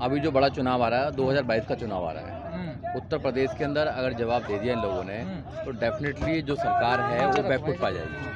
अभी जो बड़ा चुनाव आ रहा है 2022 का चुनाव आ रहा है उत्तर प्रदेश के अंदर, अगर जवाब दे दिया इन लोगों ने तो डेफिनेटली जो सरकार है वो बैकफुट पर आ जाएगी।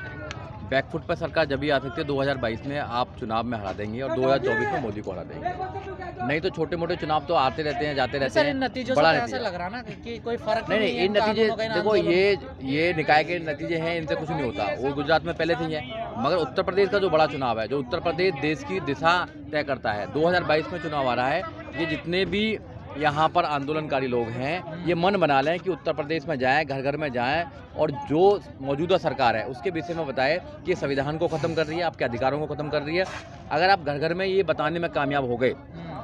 बैकफुट पर सरकार जब भी आ सकती है 2022 में आप चुनाव में हरा देंगे और 2024 में मोदी को हरा देंगे। नहीं तो छोटे मोटे चुनाव तो आते रहते हैं, जाते रहते हैं। नतीजों बड़ा से नतीजा ऐसा लग रहा ना कि कोई फर्क नहीं, है, इन नतीजे देखो, आंदोलन ये निकाय के नतीजे हैं, इनसे कुछ नहीं होता। वो गुजरात में पहले से ही है, मगर उत्तर प्रदेश का जो बड़ा चुनाव है, जो उत्तर प्रदेश देश की दिशा तय करता है, 2022 में चुनाव आ रहा है। ये जितने भी यहाँ पर आंदोलनकारी लोग हैं, ये मन बना लें कि उत्तर प्रदेश में जाएं, घर घर में जाएं और जो मौजूदा सरकार है उसके विषय में बताएं कि ये संविधान को ख़त्म कर रही है, आपके अधिकारों को ख़त्म कर रही है। अगर आप घर घर में ये बताने में कामयाब हो गए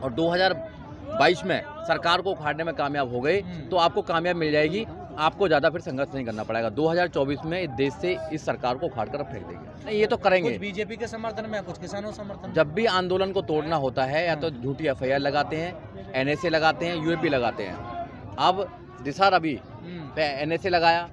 और 2022 में सरकार को उखाड़ने में कामयाब हो गए तो आपको कामयाब मिल जाएगी। आपको ज़्यादा फिर संघर्ष नहीं करना पड़ेगा। 2024 में इस देश से इस सरकार को उखाड़ कर फेंक देंगे। नहीं, ये तो करेंगे। कुछ बीजेपी के समर्थन में, कुछ किसानों समर्थन। जब भी आंदोलन को तोड़ना होता है या तो झूठी एफआईआर लगाते हैं, एनएसए लगाते हैं, यूएपी लगाते हैं। अब दिशा रवि पे एनएसए लगाया,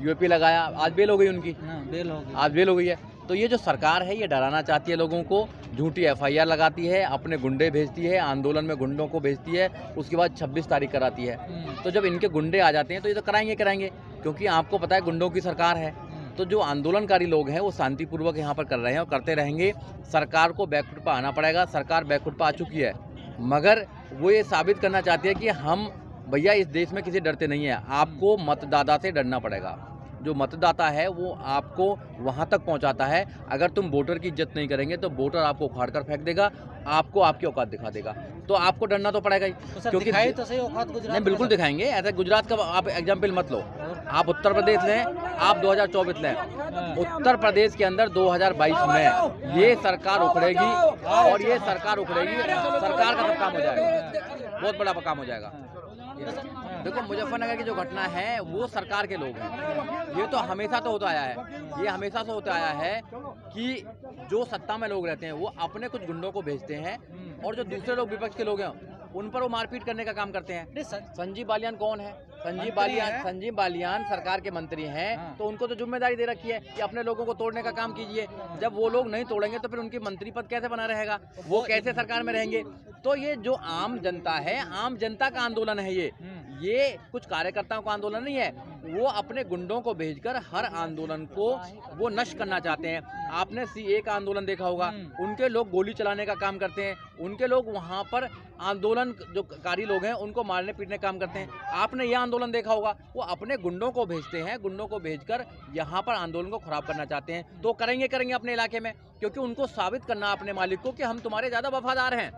यूएपी लगाया, आज बेल हो गई उनकी, बेल हो गई, आज बेल हो गई है। तो ये जो सरकार है ये डराना चाहती है लोगों को, झूठी एफआईआर लगाती है, अपने गुंडे भेजती है, आंदोलन में गुंडों को भेजती है, उसके बाद 26 तारीख कराती है। तो जब इनके गुंडे आ जाते हैं तो ये तो कराएंगे, क्योंकि आपको पता है गुंडों की सरकार है। तो जो आंदोलनकारी लोग हैं वो शांतिपूर्वक यहाँ पर कर रहे हैं और करते रहेंगे। सरकार को बैकफुट पर आना पड़ेगा। सरकार बैकफुट पर आ चुकी है, मगर वो ये साबित करना चाहती है कि हम भैया इस देश में किसी डरते नहीं है। आपको मतदाता से डरना पड़ेगा। जो मतदाता है वो आपको वहाँ तक पहुँचाता है। अगर तुम वोटर की इज्जत नहीं करेंगे तो वोटर आपको उखाड़ कर फेंक देगा, आपको आपकी औकात दिखा देगा। तो आपको डरना तो पड़ेगा ही, तो क्योंकि तो सही औकात गुजरात नहीं, बिल्कुल दिखाएंगे। ऐसे गुजरात का आप एग्जाम्पल मत लो, आप उत्तर प्रदेश लें, आप 2024 लें। उत्तर प्रदेश के अंदर 2022 में ये सरकार उखड़ेगी और ये सरकार उखड़ेगी, सरकार का सब काम हो जाएगा, बहुत बड़ा काम हो जाएगा। देखो, मुजफ्फरनगर की जो घटना है वो सरकार के लोग हैं। ये तो हमेशा तो होता आया है, ये हमेशा से होता आया है कि जो सत्ता में लोग रहते हैं वो अपने कुछ गुंडों को भेजते हैं और जो दूसरे लोग विपक्ष के लोग हैं उन पर वो मारपीट करने का काम करते हैं। संजीव बालियान कौन है? संजीव बालियान सरकार के मंत्री हैं। तो उनको तो जिम्मेदारी दे रखी है कि अपने लोगों को तोड़ने का काम कीजिए। जब वो लोग नहीं तोड़ेंगे तो फिर उनकी मंत्री पद कैसे बना रहेगा, वो कैसे सरकार में रहेंगे? तो ये जो आम जनता है, आम जनता का आंदोलन है, ये कुछ कार्यकर्ताओं का आंदोलन नहीं है। वो अपने गुंडों को भेजकर हर आंदोलन को वो नष्ट करना चाहते हैं। आपने सीए का आंदोलन देखा होगा, उनके लोग गोली चलाने का काम करते हैं, उनके लोग वहाँ पर आंदोलन जो कारी लोग हैं उनको मारने पीटने का काम करते हैं। आपने यह आंदोलन देखा होगा, वो अपने गुंडों को भेजते हैं, गुंडों को भेजकर यहाँ पर आंदोलन को खराब करना चाहते हैं। तो करेंगे अपने इलाके में, क्योंकि उनको साबित करना अपने मालिक को कि हम तुम्हारे ज़्यादा वफादार हैं।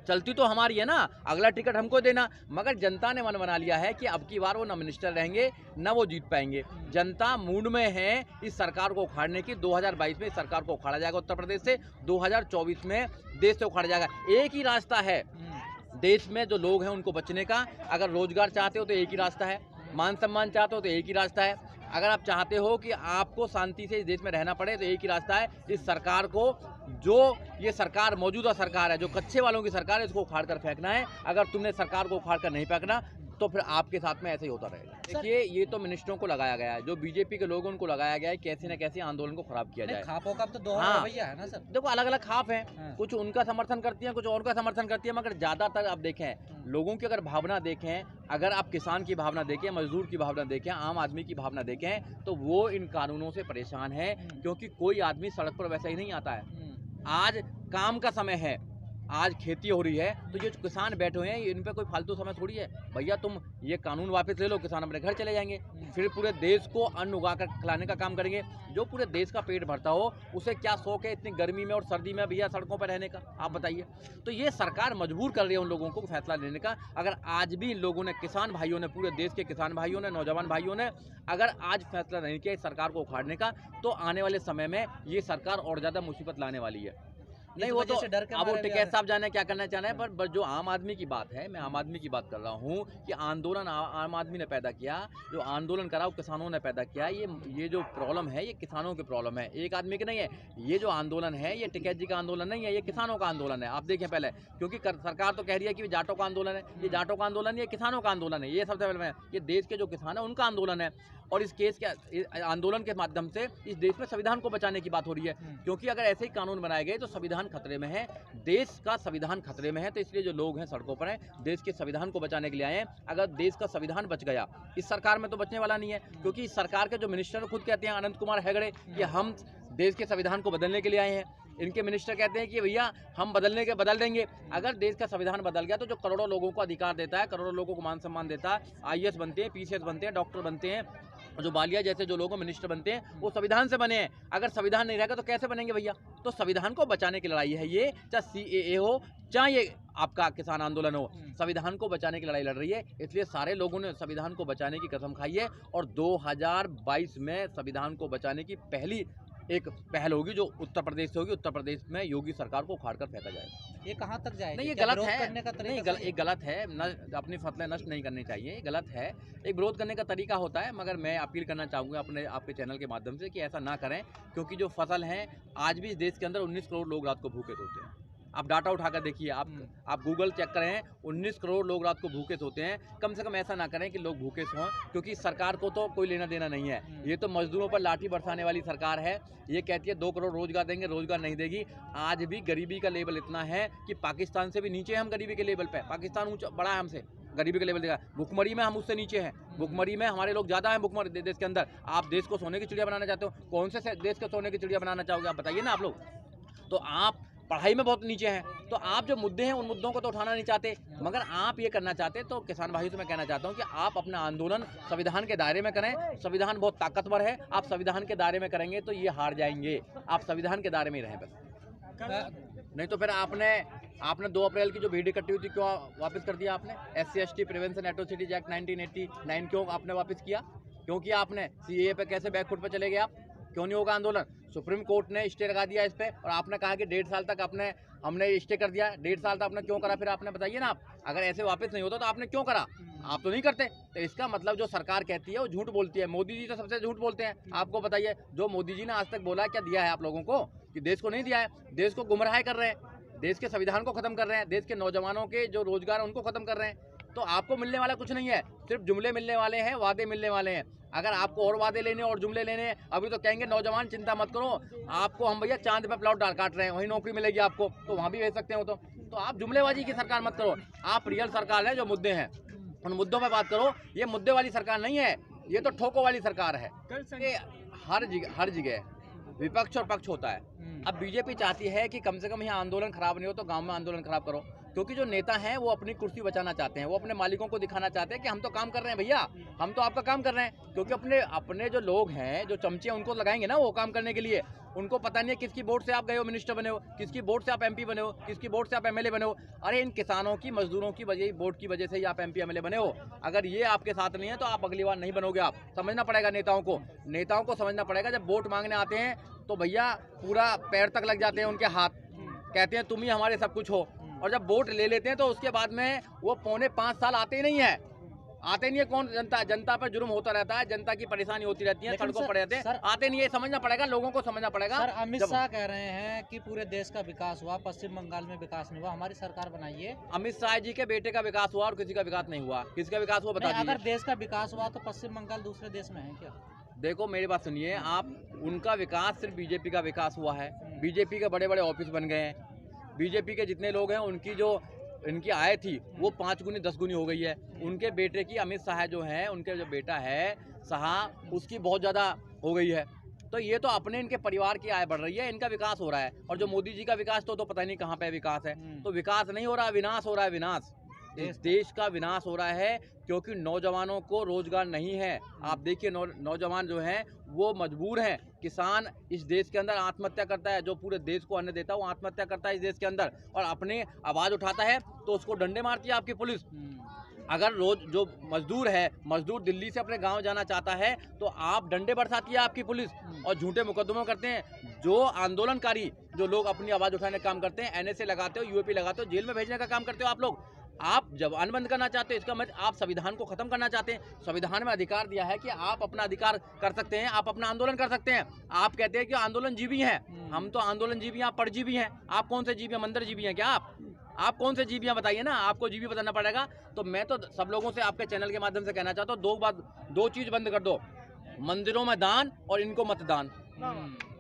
चलती तो हमारी है ना, अगला टिकट हमको देना। मगर जनता ने मन बना लिया है कि अब की बार वो न मिनिस्टर रहेंगे न वो जीत पाएंगे। जनता मूड में है इस सरकार को उखाड़ने की। 2022 में इस सरकार को उखाड़ा जाएगा उत्तर प्रदेश से, 2024 में देश से उखाड़ा जाएगा। एक ही रास्ता है देश में जो लोग हैं उनको बचने का। अगर रोजगार चाहते हो तो एक ही रास्ता है, मान सम्मान चाहते हो तो एक ही रास्ता है, अगर आप चाहते हो कि आपको शांति से इस देश में रहना पड़े तो एक ही रास्ता है, इस सरकार को, जो ये सरकार मौजूदा सरकार है, जो कच्चे वालों की सरकार है, इसको उखाड़ कर फेंकना है। अगर तुमने सरकार को उखाड़ कर नहीं फेंकना तो फिर आपके साथ में ऐसे ही होता रहेगा। देखिए, ये तो मिनिस्टरों को लगाया गया है, जो बीजेपी के लोग उनको लगाया गया है कैसे न कैसे आंदोलन को खराब किया जाए। खापों का तो दोहरा रवैया है ना सर। देखो, अलग अलग खाप हैं, कुछ उनका समर्थन करती हैं, कुछ और का समर्थन करती है, मगर ज़्यादातर आप देखें लोगों की अगर भावना देखें, अगर आप किसान की भावना देखें, मजदूर की भावना देखें, आम आदमी की भावना देखें, तो वो इन कानूनों से परेशान है, क्योंकि कोई आदमी सड़क पर वैसा ही नहीं आता है। आज काम का समय है, आज खेती हो रही है, तो ये किसान बैठे हुए हैं, इन पे कोई फालतू समय थोड़ी है। भैया तुम ये कानून वापस ले लो, किसान अपने घर चले जाएंगे, फिर पूरे देश को अन्न उगा कर खिलाने का काम करेंगे। जो पूरे देश का पेट भरता हो उसे क्या शौक है इतनी गर्मी में और सर्दी में भैया सड़कों पर रहने का, आप बताइए। तो ये सरकार मजबूर कर रही है उन लोगों को फैसला लेने का। अगर आज भी इन लोगों ने, किसान भाइयों ने, पूरे देश के किसान भाइयों ने, नौजवान भाइयों ने अगर आज फैसला नहीं किया इस सरकार को उखाड़ने का, तो आने वाले समय में ये सरकार और ज़्यादा मुसीबत लाने वाली है। नहीं, वो तो अब वो टिकैत साहब जाने क्या करना चाह रहे हैं, पर जो आम आदमी की बात है, मैं आम आदमी की बात कर रहा हूँ कि आंदोलन आम आदमी ने पैदा किया, जो आंदोलन करा वो किसानों ने पैदा किया। ये जो प्रॉब्लम है ये किसानों की प्रॉब्लम है, एक आदमी की नहीं है। ये जो आंदोलन है ये टिकैत जी का आंदोलन नहीं है, ये किसानों का आंदोलन है। आप देखें पहले, क्योंकि सरकार तो कह रही है कि जाटों का आंदोलन है, ये जाटों का आंदोलन, ये किसानों का आंदोलन है। ये सबसे पहले ये देश के जो किसान है उनका आंदोलन है। और इस केस के आंदोलन के माध्यम से इस देश में संविधान को बचाने की बात हो रही है। क्योंकि अगर ऐसे ही कानून बनाए गए तो संविधान खतरे में है, देश का संविधान खतरे में है। तो इसलिए जो लोग हैं सड़कों पर हैं, देश के संविधान को बचाने के लिए आए हैं। अगर देश का संविधान बच गया, इस सरकार में तो बचने वाला नहीं है, क्योंकि इस सरकार के जो मिनिस्टर खुद कहते हैं, अनंत कुमार हेगड़े, कि हम देश के संविधान को बदलने के लिए आए हैं। इनके मिनिस्टर कहते हैं कि भैया हम बदल देंगे। अगर देश का संविधान बदल गया तो जो करोड़ों लोगों को अधिकार देता है, करोड़ों लोगों को मान सम्मान देता है, आईएएस बनते हैं, पीसीएस बनते हैं, डॉक्टर बनते हैं, जो बालिया जैसे जो लोग मिनिस्टर बनते हैं वो संविधान से बने हैं। अगर संविधान नहीं रहेगा तो कैसे बनेंगे भैया? तो संविधान को बचाने की लड़ाई है ये, चाहे सीएए हो, चाहे ये आपका किसान आंदोलन हो, संविधान को बचाने की लड़ाई लड़ रही है। इसलिए सारे लोगों ने संविधान को बचाने की कसम खाई है और 2022 में संविधान को बचाने की पहली एक पहल होगी जो उत्तर प्रदेश से होगी। उत्तर प्रदेश में योगी सरकार को उखाड़ कर फेंका जाएगा। ये कहाँ तक जाएगा? नहीं, ये गलत है। करने का तरीका नहीं, गलत है। अपनी फसलें नष्ट नहीं करनी चाहिए, ये गलत है। एक विरोध करने का तरीका होता है, मगर मैं अपील करना चाहूँगा आपके चैनल के माध्यम से कि ऐसा ना करें, क्योंकि जो फसल है आज भी इस देश के अंदर 19 करोड़ लोग रात को भूखे सोते हैं। आप डाटा उठाकर देखिए, आप गूगल चेक करें, 19 करोड़ लोग रात को भूखे सोते हैं। कम से कम ऐसा ना करें कि लोग भूखे सोएं, क्योंकि सरकार को तो कोई लेना देना नहीं है। ये तो मजदूरों पर लाठी बरसाने वाली सरकार है। ये कहती है 2 करोड़ रोजगार देंगे, रोजगार नहीं देगी। आज भी गरीबी का लेवल इतना है कि पाकिस्तान से भी नीचे हम गरीबी के लेवल पे। पाकिस्तान ऊंचा बड़ा है हमसे, गरीबी के लेवल देखा। भुखमरी में हम उससे नीचे हैं, भुखमरी में हमारे लोग ज़्यादा हैं। भुखमरी देश के अंदर आप देश को सोने की चिड़िया बनाना चाहते हो? कौन से देश को सोने की चिड़िया बनाना चाहोगे आप बताइए ना आप लोग? तो आप पढ़ाई में बहुत नीचे हैं, तो आप जो मुद्दे हैं उन मुद्दों को तो उठाना नहीं चाहते, मगर आप ये करना चाहते। तो किसान भाइयों से मैं कहना चाहता हूँ कि आप अपना आंदोलन संविधान के दायरे में करें। संविधान बहुत ताकतवर है, आप संविधान के दायरे में करेंगे तो ये हार जाएंगे। आप संविधान के दायरे में ही रहें बस। नहीं तो फिर आपने 2 अप्रैल की जो भीड़ इकट्ठी हुई थी क्यों वापस कर दिया आपने? SC/ST प्रिवेंशन एट्रोसिटीज एक्ट 1989 क्यों आपने वापस किया? क्योंकि आपने CAA पे कैसे बैकफुट पे चले गए आप? क्यों नहीं होगा आंदोलन? सुप्रीम कोर्ट ने स्टे लगा दिया इस पे और आपने कहा कि 1.5 साल तक हमने स्टे कर दिया। 1.5 साल तक आपने क्यों करा? फिर आपने बताइए ना आप, अगर ऐसे वापस नहीं होता तो आपने क्यों करा? आप तो नहीं करते। तो इसका मतलब जो सरकार कहती है वो झूठ बोलती है। मोदी जी तो सबसे झूठ बोलते हैं। आपको बताइए, जो मोदी जी ने आज तक बोला क्या दिया है आप लोगों को? कि देश को नहीं दिया है, देश को गुमराह कर रहे हैं, देश के संविधान को खत्म कर रहे हैं, देश के नौजवानों के जो रोजगार है उनको खत्म कर रहे हैं। तो आपको मिलने वाला कुछ नहीं है, सिर्फ जुमले मिलने वाले हैं, वादे मिलने वाले हैं। अगर आपको और वादे लेने और जुमले लेने हैं, अभी तो कहेंगे नौजवान चिंता मत करो, आपको हम भैया चांद पे प्लॉट काट रहे हैं, वहीं नौकरी मिलेगी आपको, तो वहाँ भी भेज सकते हो। तो आप जुमलेबाजी की सरकार मत करो, आप रियल सरकार है। जो मुद्दे हैं उन मुद्दों पे बात करो। ये मुद्दे वाली सरकार नहीं है, ये तो ठोको वाली सरकार है। ये हर जगह विपक्ष और पक्ष होता है। अब बीजेपी चाहती है कि कम से कम यहाँ आंदोलन खराब नहीं हो तो गांव में आंदोलन खराब करो, क्योंकि जो नेता हैं वो अपनी कुर्सी बचाना चाहते हैं, वो अपने मालिकों को दिखाना चाहते हैं कि हम तो काम कर रहे हैं भैया, हम तो आपका काम कर रहे हैं। क्योंकि अपने जो लोग हैं, जो चमचे, उनको लगाएंगे ना वो काम करने के लिए। उनको पता नहीं है किसकी वोट से आप गए हो मिनिस्टर बने हो, किसकी वोट से आप MP बने हो, किसकी वोट से आप MLA बने हो। अरे इन किसानों की, मजदूरों की वोट की वजह से ही आप MP MLA बने हो। अगर ये आपके साथ नहीं है तो आप अगली बार नहीं बनोगे। आप समझना पड़ेगा नेताओं को समझना पड़ेगा। जब वोट मांगने आते हैं तो भैया पूरा पैर तक लग जाते हैं उनके हाथ, कहते हैं तुम ही हमारे सब कुछ हो। और जब वोट ले लेते हैं तो उसके बाद में वो 4.5 साल आते ही नहीं है। कौन? जनता पर जुर्म होता रहता है, जनता की परेशानी होती रहती है, सड़कों पर रहते हैं, आते नहीं है। समझना पड़ेगा, लोगों को समझना पड़ेगा। सर, अमित शाह कह रहे हैं कि पूरे देश का विकास हुआ, पश्चिम बंगाल में विकास नहीं हुआ, हमारी सरकार बनाइए। अमित शाह जी के बेटे का विकास हुआ और किसी का विकास नहीं हुआ। किसका विकास हुआ बता दीजिए। अगर देश का विकास हुआ तो पश्चिम बंगाल दूसरे देश में है क्या? देखो मेरी बात सुनिए आप, उनका विकास सिर्फ बीजेपी का विकास हुआ है। बीजेपी के बड़े बड़े ऑफिस बन गए हैं, बीजेपी के जितने लोग हैं उनकी जो इनकी आय थी वो 5 गुनी 10 गुनी हो गई है। उनके बेटे की, अमित शाह जो है, उनके जो बेटा है शाह, उसकी बहुत ज़्यादा हो गई है। तो ये तो अपने इनके परिवार की आय बढ़ रही है, इनका विकास हो रहा है। और जो मोदी जी का विकास तो पता नहीं कहाँ पे विकास है। तो विकास नहीं हो रहा, विनाश हो रहा है। विनाश, देश का विनाश हो रहा है, क्योंकि नौजवानों को रोजगार नहीं है। आप देखिए नौजवान जो हैं वो मजबूर हैं। किसान इस देश के अंदर आत्महत्या करता है, जो पूरे देश को अन्न देता है वो आत्महत्या करता है इस देश के अंदर, और अपने आवाज़ उठाता है तो उसको डंडे मारती है आपकी पुलिस। अगर रोज जो मजदूर दिल्ली से अपने गांव जाना चाहता है तो आप डंडे बरसाती है आपकी पुलिस, और झूठे मुकदमों करते हैं। जो आंदोलनकारी, जो लोग अपनी आवाज़ उठाने का काम करते हैं, NSA लगाते हो, UAP लगाते हो, जेल में भेजने का काम करते हो आप लोग। आप जवान बंद करना चाहते हो, इसका मतलब आप संविधान को खत्म करना चाहते हैं। संविधान में अधिकार दिया है कि आप अपना अधिकार कर सकते हैं, आप अपना आंदोलन कर सकते हैं। आप कहते हैं कि आंदोलन जीवी हैं, हम तो आंदोलन जीवी हैं, आप परजीवी हैं। आप कौन से जीवी हैं? मंदिर जीवी हैं क्या आप कौन से जीवी हैं बताइए ना, आपको जीवी बताना पड़ेगा। तो मैं तो सब लोगों से आपके चैनल के माध्यम से कहना चाहता हूँ, 2 चीज़ बंद कर दो। मंदिरों में दान और इनको मतदान।